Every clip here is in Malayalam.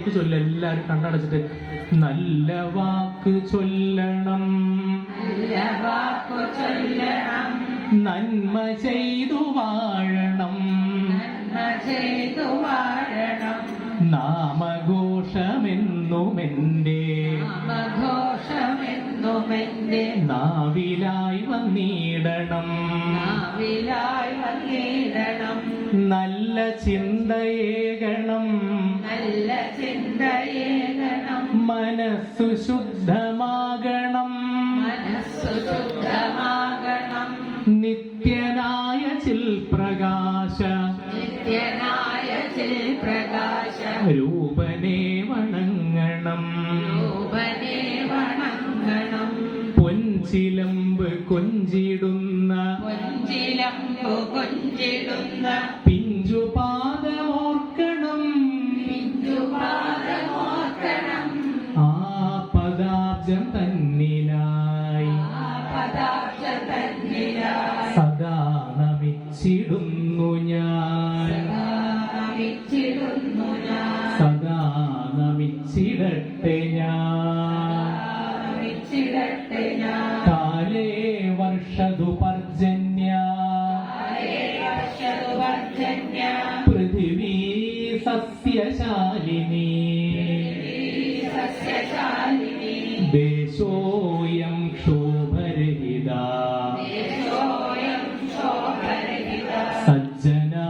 ചൊല്ല എല്ലാരും കണ്ണടച്ചിട്ട് നല്ല വാക്ക് ചൊല്ലണം, നന്മ ചെയ്തു വാഴണം, നാമഘോഷമെന്നുമെന്റെ നാവിലായി വന്നിടണം, നല്ല ചിന്തയേകണം, മനസ്സു ശുദ്ധമാകണം, നിത്യനായ ചിൽപ്രകാശ രൂപനെ വണങ്ങണം, പൊൻചിലമ്പ് കൊഞ്ചിടുന്ന പിഞ്ചുപാദമോർക്കണം, ആ പദാബ്ജം തന്നിലായി സദാ നമിച്ചിടുന്നു ഞാൻ, സദാ നമിച്ചിടട്ടെ ഞാൻ. കാലേ വർഷതു പർജന്യ പൃഥിവീ സസ്യശാലിനി, ദേശോയം ക്ഷോഭരഹിത, സജ്ജനാ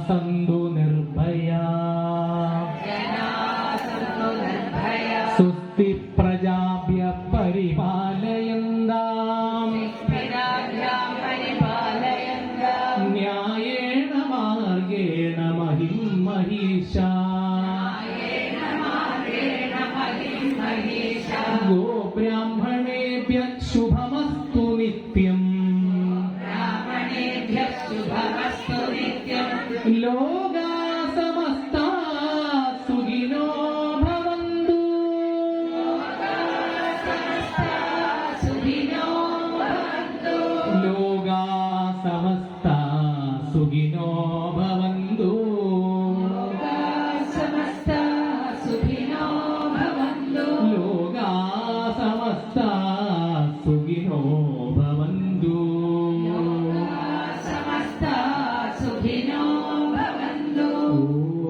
സന്തു നിർഭയാ, സുസ്ഥി പ്രജാഭ്യ പരിപാലയന്താം, ന്യായേണ മാർഗേണ മഹിം മഹീഷാ, ഗോബ്രാഹ്മണേഭ്യ ശുഭമസ്തു നിത്യം, ലോകാ സമസ്താ സുഖിനോ ഭവന്തു, ലോകാ സമസ്താ സുഖിനോ ഭവന്തു, ലോകാ സമസ്താ സുഖിനോ ഭവന്തു.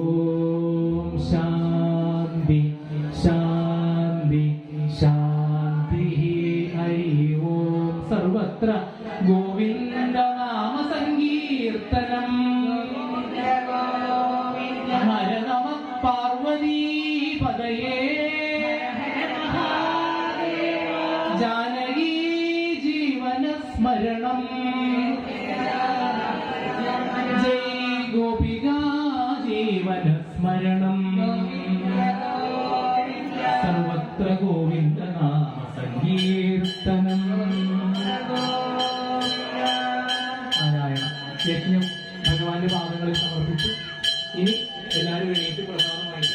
ഓം ശാന്തി ശാന്തി ശാന്തി. ഹരി ഓം. സർവത്ര ഗോവിന്ദനാമ സങ്കീർത്തനം. ഹര നമ പാർവതീ പദയേ. ജാനകീ ജീവന സ്മരണം. ജയ് ഗോപികാ ജീവന സ്മരണം. സർവത്ര ഗോവിന്ദനാമ സങ്കീർത്തനം. നാരായണ. യജ്ഞം ഭഗവാന്റെ പാദങ്ങളിൽ സമർപ്പിച്ചു. ഇനി എല്ലാവരും എണീറ്റ് പ്രസാദമായിട്ട്